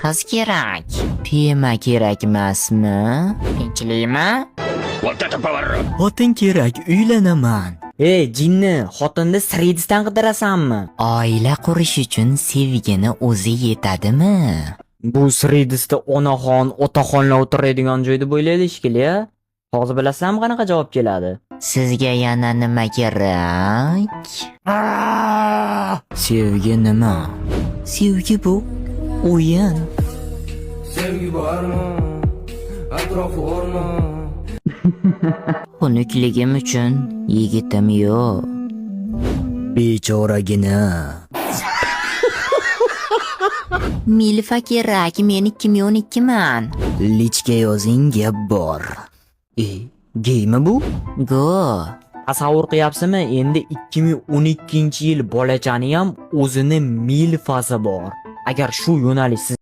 Qiz kerak. Tema kerak emasmi? Tinchlikmi? Xotin kerak, uylanaman. Jinni, xotinni Sredisdan qidirasanmi? Oila qurish uchun sevgini o'zi yetadimi? Bu Sredisda onaxon, otaxonlar o'tiradigan joy deb o'ylaydi shekilli, a? Hozir bilasizmi qanaqa javob keladi? Sizga yana nima kerak? Sevgi nima? Sevgi bu o'yin. Sevgi bormi? Atrofi o'rmon. Xunukligim uchun yigitim yo'q. Bechoragina. Milfa kerak, men 2012 man. Lichga yozing, gap bor. Geymi bu? Go. Tasavvur qilyapsizmi? Endi 2012-yil bolachani ham o'zini milfasi bor. Agar shu yo'nalish